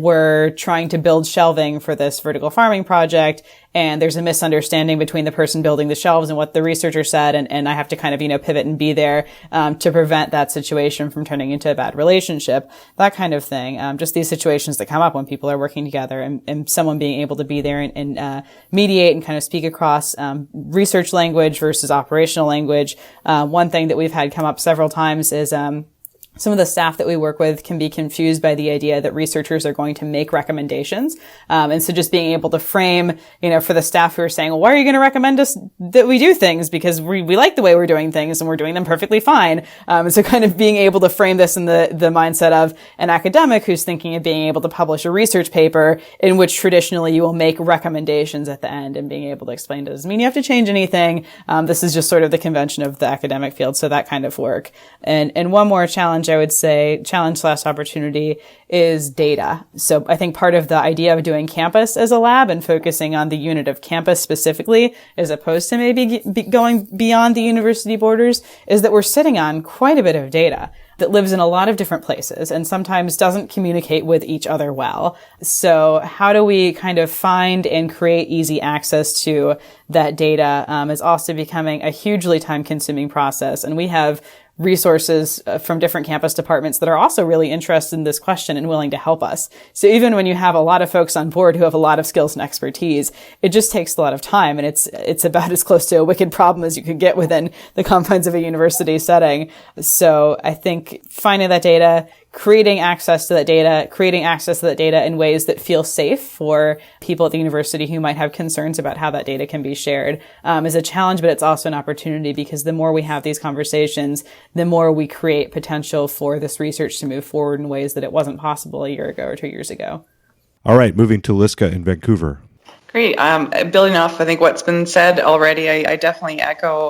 we're trying to build shelving for this vertical farming project and there's a misunderstanding between the person building the shelves and what the researcher said. And I have to kind of, pivot and be there, to prevent that situation from turning into a bad relationship, that kind of thing. Just these situations that come up when people are working together and someone being able to be there and mediate and kind of speak across, research language versus operational language. One thing that we've had come up several times is some of the staff that we work with can be confused by the idea that researchers are going to make recommendations. And so just being able to frame, for the staff who are saying, well, why are you going to recommend us that we do things? Because we like the way we're doing things and we're doing them perfectly fine. And so kind of being able to frame this in the mindset of an academic who's thinking of being able to publish a research paper in which traditionally you will make recommendations at the end, and being able to explain doesn't mean you have to change anything. This is just sort of the convention of the academic field. So that kind of work. And one more challenge I would say, challenge/opportunity, is data. So I think part of the idea of doing campus as a lab and focusing on the unit of campus specifically, as opposed to maybe going beyond the university borders, is that we're sitting on quite a bit of data that lives in a lot of different places and sometimes doesn't communicate with each other well. So how do we kind of find and create easy access to that data is also becoming a hugely time-consuming process. And we have resources from different campus departments that are also really interested in this question and willing to help us. So even when you have a lot of folks on board who have a lot of skills and expertise, it just takes a lot of time, and it's about as close to a wicked problem as you could get within the confines of a university setting. So I think finding that data, creating access to that data in ways that feel safe for people at the university who might have concerns about how that data can be shared, is a challenge, but it's also an opportunity, because the more we have these conversations, the more we create potential for this research to move forward in ways that it wasn't possible a year ago or 2 years ago. All right, moving to Liska in Vancouver. Great. Building off, I think, what's been said already, I definitely echo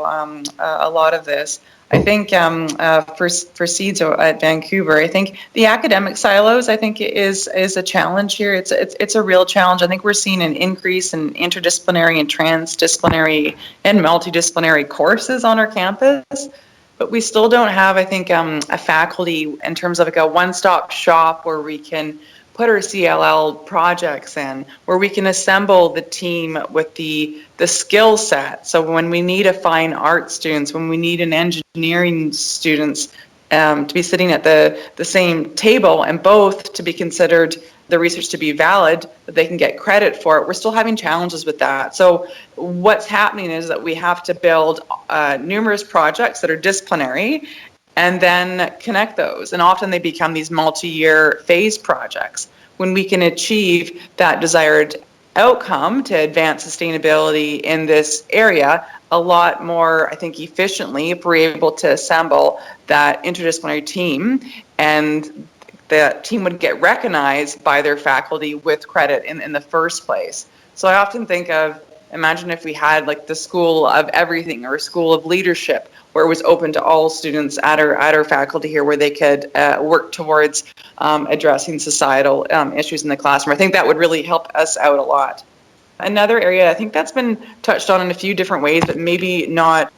a lot of this. I think for Seeds at Vancouver, I think the academic silos, I think, is a challenge here. It's a real challenge. I think we're seeing an increase in interdisciplinary and transdisciplinary and multidisciplinary courses on our campus, but we still don't have, I think, a faculty in terms of like a one-stop shop where we can put our CLL projects in, where we can assemble the team with the skill set. So when we need a fine art students, when we need an engineering students to be sitting at the same table and both to be considered the research to be valid, that they can get credit for it, we're still having challenges with that. So what's happening is that we have to build numerous projects that are disciplinary and then connect those. And often they become these multi-year phase projects. When we can achieve that desired outcome to advance sustainability in this area a lot more, I think, efficiently, if we're able to assemble that interdisciplinary team, and that team would get recognized by their faculty with credit in the first place. So I often think of, imagine if we had like the School of Everything or a School of Leadership, where it was open to all students at our faculty here, where they could work towards addressing societal issues in the classroom. I think that would really help us out a lot. Another area, I think that's been touched on in a few different ways, but maybe not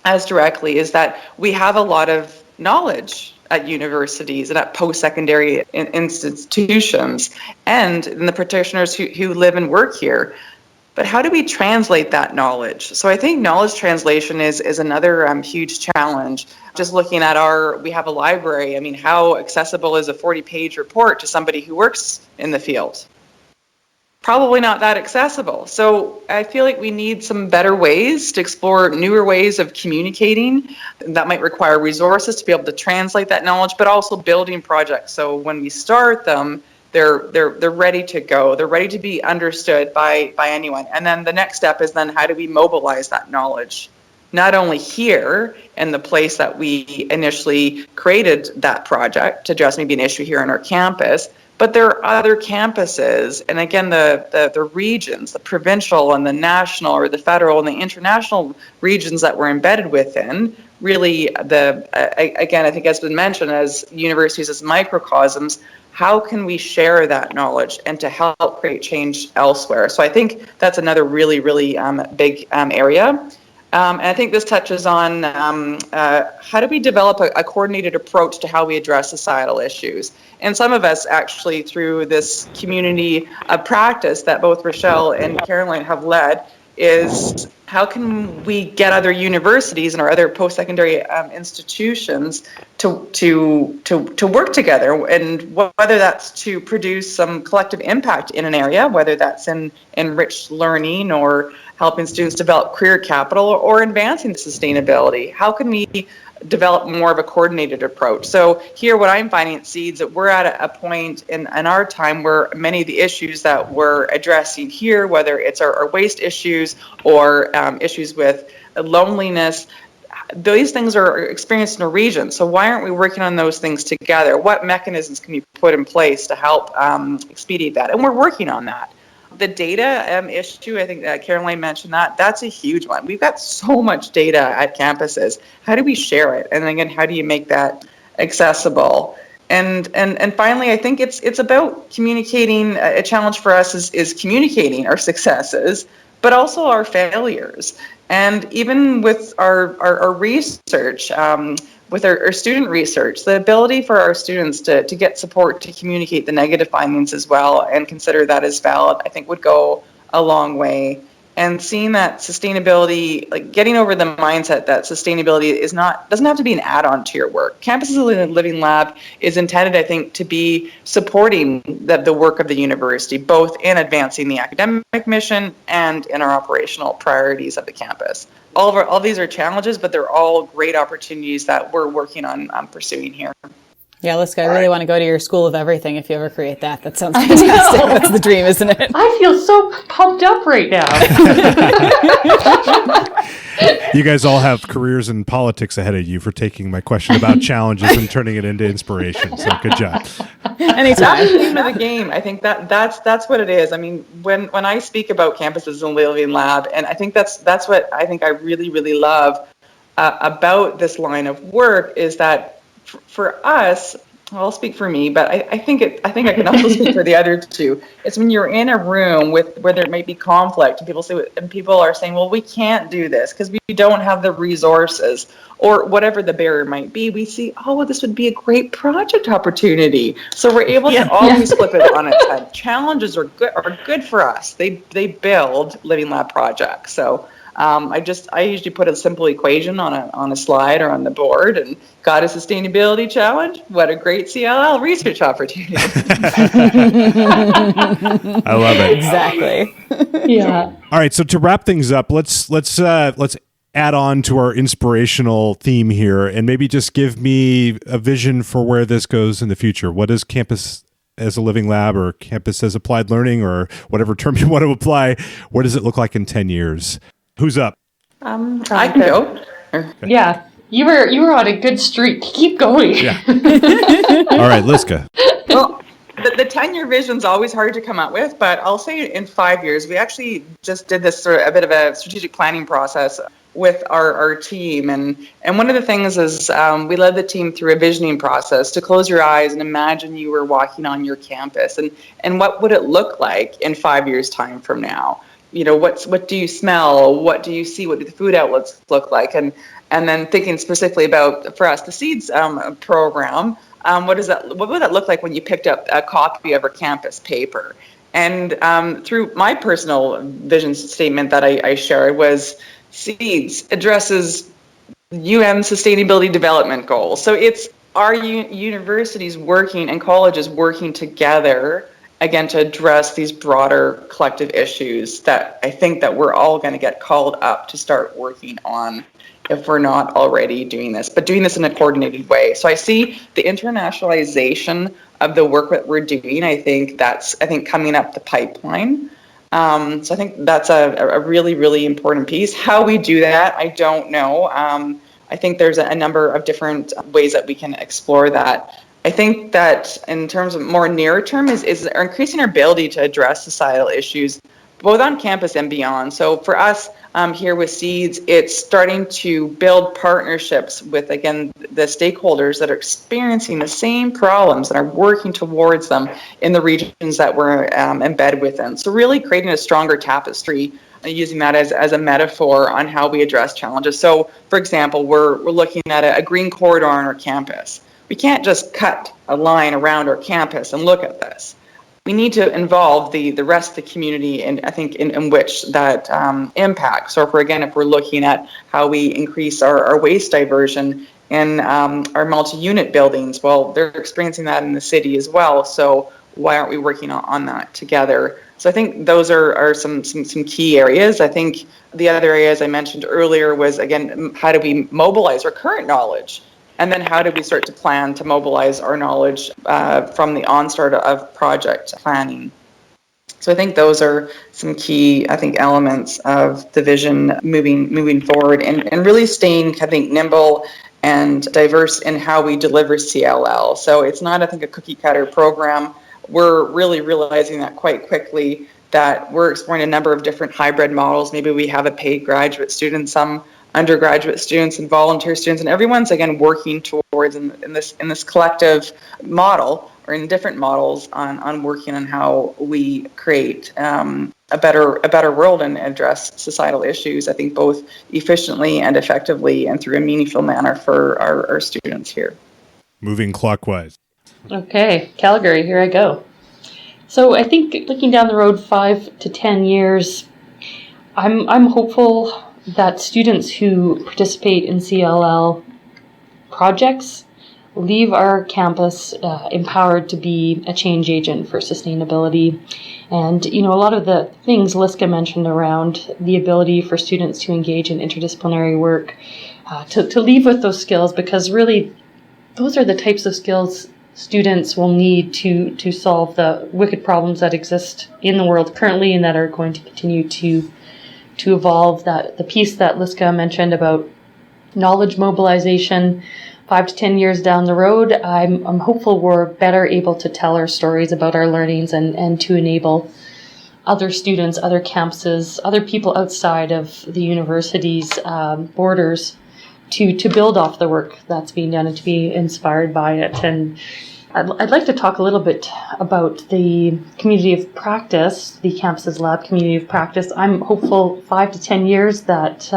as directly is that we have a lot of knowledge at universities and at post-secondary institutions and in the practitioners who live and work here. But how do we translate that knowledge? So I think knowledge translation is another huge challenge. Just looking at we have a library. I mean, how accessible is a 40-page report to somebody who works in the field? Probably not that accessible. So I feel like we need some better ways to explore newer ways of communicating. That might require resources to be able to translate that knowledge, but also building projects. So when we start them, they're ready to go. They're ready to be understood by anyone. And then the next step is then how do we mobilize that knowledge? Not only here in the place that we initially created that project to address maybe an issue here on our campus, but there are other campuses, and again, the regions, the provincial and the national or the federal and the international regions that we're embedded within, really again, I think has been mentioned as universities as microcosms, how can we share that knowledge and to help create change elsewhere? So I think that's another really, really big area. And I think this touches on how do we develop a coordinated approach to how we address societal issues. And some of us actually through this community of practice that both Rachelle and Caroline have led is how can we get other universities and our other post-secondary institutions to work together, and whether that's to produce some collective impact in an area, whether that's in enriched learning or helping students develop career capital or advancing sustainability. How can we develop more of a coordinated approach? So here what I'm finding at Seeds that we're at a point in our time where many of the issues that we're addressing here, whether it's our waste issues or issues with loneliness, these things are experienced in a region. So why aren't we working on those things together? What mechanisms can we put in place to help expedite that? And we're working on that. The data issue, I think Caroline mentioned that's a huge one. We've got so much data at campuses. How do we share it? And again, how do you make that accessible? And finally, I think it's about communicating. A challenge for us is communicating our successes, but also our failures. And even with our research, with our student research, the ability for our students to get support to communicate the negative findings as well and consider that as valid, I think would go a long way. And seeing that sustainability, like getting over the mindset that sustainability doesn't have to be an add-on to your work. Campus as a Living Lab is intended, I think, to be supporting the work of the university, both in advancing the academic mission and in our operational priorities of the campus. All these are challenges, but they're all great opportunities that we're working on pursuing here. Yeah, Liska, I really want to go to your School of Everything if you ever create that. That sounds fantastic. That's the dream, isn't it? I feel so pumped up right now. You guys all have careers in politics ahead of you for taking my question about challenges and turning it into inspiration. So good job. Anytime. That's the name of the game. I think that's what it is. I mean, when I speak about campuses and Living Lab, and I think that's what I think I really, really love about this line of work is that for us, I'll speak for me, but I think I can also speak for the other two. It's when you're in a room where there might be conflict, and people are saying, "Well, we can't do this because we don't have the resources," or whatever the barrier might be. We see, "Oh, well, this would be a great project opportunity." So we're able to always flip it on its head. Challenges are good for us. They build Living Lab projects. So. I usually put a simple equation on a slide or on the board, and got a sustainability challenge. What a great CLL research opportunity! I love it. Exactly. Yeah. All right, so to wrap things up, let's add on to our inspirational theme here, and maybe just give me a vision for where this goes in the future. What is campus as a living lab, or campus as applied learning, or whatever term you want to apply? What does it look like in 10 years? Who's up? I can go. Yeah, you were on a good streak. Keep going. Yeah. All right, Liska. Well, the 10-year vision is always hard to come up with, but I'll say in 5 years, we actually just did this sort of a bit of a strategic planning process with our team. And one of the things is we led the team through a visioning process to close your eyes and imagine you were walking on your campus. And what would it look like in 5 years' time from now? You know, what do you smell? What do you see? What do the food outlets look like? And And then thinking specifically about, for us, the SEEDS program, what would that look like when you picked up a copy of our campus paper? And through my personal vision statement that I shared was SEEDS addresses UN Sustainability Development Goals. So it's our universities working and colleges working together, again, to address these broader collective issues that I think that we're all going to get called up to start working on if we're not already doing this, but doing this in a coordinated way. So I see the internationalization of the work that we're doing. I think that's coming up the pipeline. So I think that's a really, really important piece. How we do that, I don't know. I think there's a number of different ways that we can explore that. I think that in terms of more near term is increasing our ability to address societal issues, both on campus and beyond. So for us here with SEEDS, it's starting to build partnerships with, again, the stakeholders that are experiencing the same problems and are working towards them in the regions that we're embedded within. So really creating a stronger tapestry, using that as a metaphor on how we address challenges. So, for example, we're looking at a green corridor on our campus. We can't just cut a line around our campus and look at this. We need to involve the rest of the community, and I think in which that impacts. So if we're looking at how we increase our waste diversion in our multi-unit buildings, well, they're experiencing that in the city as well. So why aren't we working on that together? So I think those are some key areas. I think the other areas I mentioned earlier was, again, how do we mobilize our current knowledge? And then how do we start to plan to mobilize our knowledge from the onstart of project planning? So I think those are some key, elements of the vision moving forward, and really staying, nimble and diverse in how we deliver CLL. So it's not, a cookie cutter program. We're really realizing that quite quickly, that we're exploring a number of different hybrid models. Maybe we have a paid graduate student, some undergraduate students and volunteer students, and everyone's, again, working towards in this collective model, or in different models on working on how we create a better world and address societal issues, I think, both efficiently and effectively and through a meaningful manner for our students here. Moving clockwise. Okay, Calgary, here I go. So I think looking down the road 5 to 10 years, I'm hopeful that students who participate in CLL projects leave our campus empowered to be a change agent for sustainability. And, a lot of the things Liska mentioned around the ability for students to engage in interdisciplinary work, to leave with those skills, because really those are the types of skills students will need to solve the wicked problems that exist in the world currently and that are going to continue to evolve. That the piece that Liska mentioned about knowledge mobilization 5 to 10 years down the road, I'm hopeful we're better able to tell our stories about our learnings and to enable other students, other campuses, other people outside of the university's borders to build off the work that's being done and to be inspired by it. And I'd like to talk a little bit about the community of practice, the Campus Lab community of practice. I'm hopeful 5 to 10 years that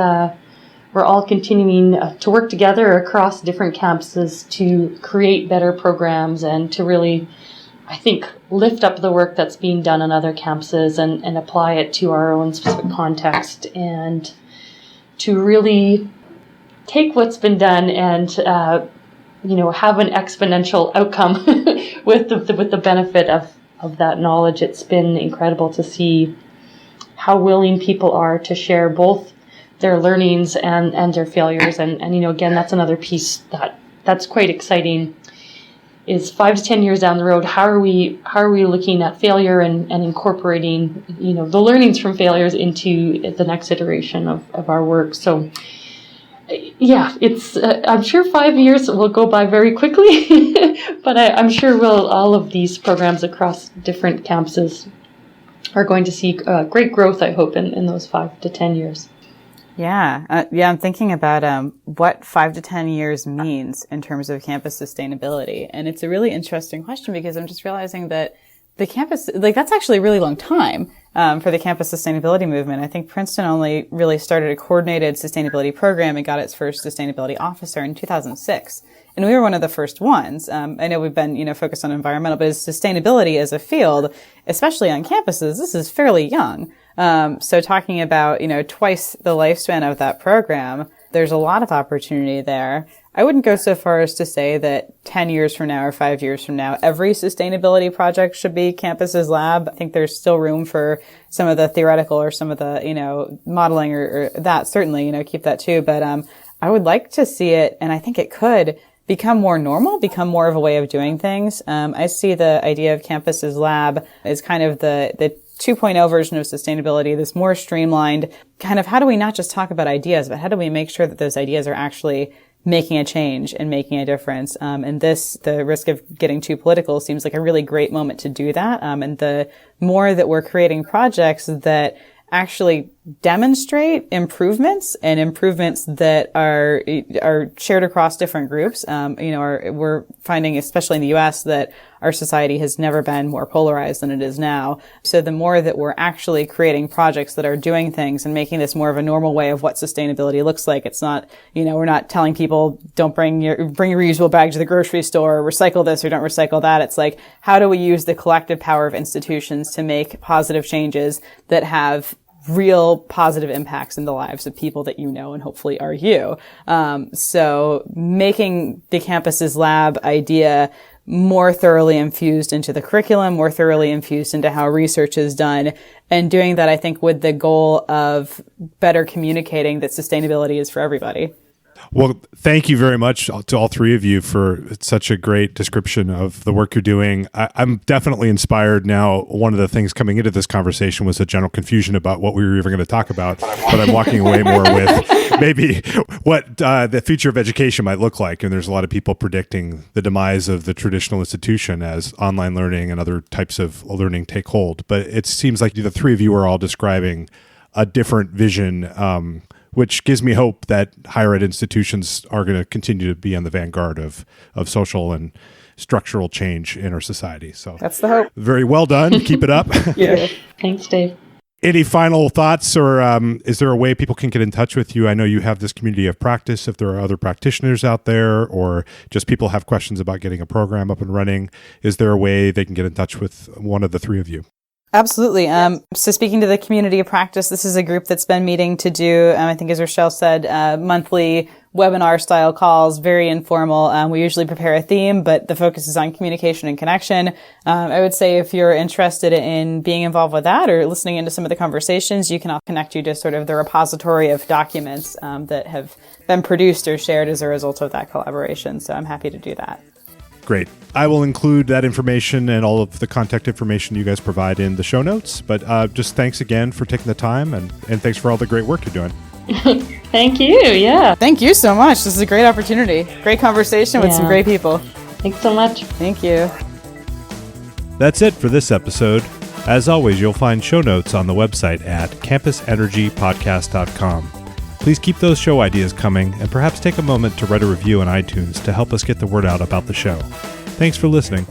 we're all continuing to work together across different campuses to create better programs and to really, I think, lift up the work that's being done on other campuses and apply it to our own specific context, and to really take what's been done and have an exponential outcome with the benefit of that knowledge. It's been incredible to see how willing people are to share both their learnings and their failures. And again, that's another piece that's quite exciting, is 5 to 10 years down the road, how are we looking at failure and incorporating the learnings from failures into the next iteration of our work. So yeah, it's I'm sure 5 years will go by very quickly, but I'm sure all of these programs across different campuses are going to see great growth, I hope, in those 5 to 10 years. Yeah. I'm thinking about what 5 to 10 years means in terms of campus sustainability. And it's a really interesting question, because I'm just realizing that the campus, that's actually a really long time. for the campus sustainability movement. I think Princeton only really started a coordinated sustainability program and got its first sustainability officer in 2006. And we were one of the first ones. I know we've been, focused on environmental, but as sustainability as a field, especially on campuses, this is fairly young. So talking about, twice the lifespan of that program, there's a lot of opportunity there. I wouldn't go so far as to say that 10 years from now or 5 years from now, every sustainability project should be Campus's lab. I think there's still room for some of the theoretical or some of the, modeling or that, certainly, keep that too. But, I would like to see it, and I think it could become more normal, become more of a way of doing things. I see the idea of Campus's lab as kind of the 2.0 version of sustainability, this more streamlined kind of how do we not just talk about ideas, but how do we make sure that those ideas are actually making a change and making a difference. And the risk of getting too political seems like a really great moment to do that. And the more that we're creating projects that actually demonstrate improvements and improvements that are shared across different groups. We're finding, especially in the U.S., that our society has never been more polarized than it is now. So the more that we're actually creating projects that are doing things and making this more of a normal way of what sustainability looks like, it's not, we're not telling people don't bring your reusable bag to the grocery store, or recycle this or don't recycle that. It's like, how do we use the collective power of institutions to make positive changes that have real positive impacts in the lives of people that and hopefully are you. So making the Campus's lab idea more thoroughly infused into the curriculum, more thoroughly infused into how research is done, and doing that, I think, with the goal of better communicating that sustainability is for everybody. Well, thank you very much to all three of you for such a great description of the work you're doing. I'm definitely inspired now. One of the things coming into this conversation was a general confusion about what we were even going to talk about, but I'm walking away more with maybe what the future of education might look like. And there's a lot of people predicting the demise of the traditional institution as online learning and other types of learning take hold. But it seems like the three of you are all describing a different vision, which gives me hope that higher ed institutions are going to continue to be on the vanguard of social and structural change in our society. So that's the hope. Very well done. Keep it up. Yeah. Thanks, Dave. Any final thoughts, or is there a way people can get in touch with you? I know you have this community of practice. If there are other practitioners out there, or just people have questions about getting a program up and running, is there a way they can get in touch with one of the three of you? Absolutely. So speaking to the community of practice, this is a group that's been meeting to do, I think as Rachelle said, monthly webinar style calls, very informal. We usually prepare a theme, but the focus is on communication and connection. I would say if you're interested in being involved with that or listening into some of the conversations, I'll connect you to sort of the repository of documents that have been produced or shared as a result of that collaboration. So I'm happy to do that. Great. I will include that information and all of the contact information you guys provide in the show notes. But just thanks again for taking the time, and thanks for all the great work you're doing. Thank you. Yeah. Thank you so much. This is a great opportunity. Great conversation with some great people. Thanks so much. Thank you. That's it for this episode. As always, you'll find show notes on the website at campusenergypodcast.com. Please keep those show ideas coming, and perhaps take a moment to write a review on iTunes to help us get the word out about the show. Thanks for listening.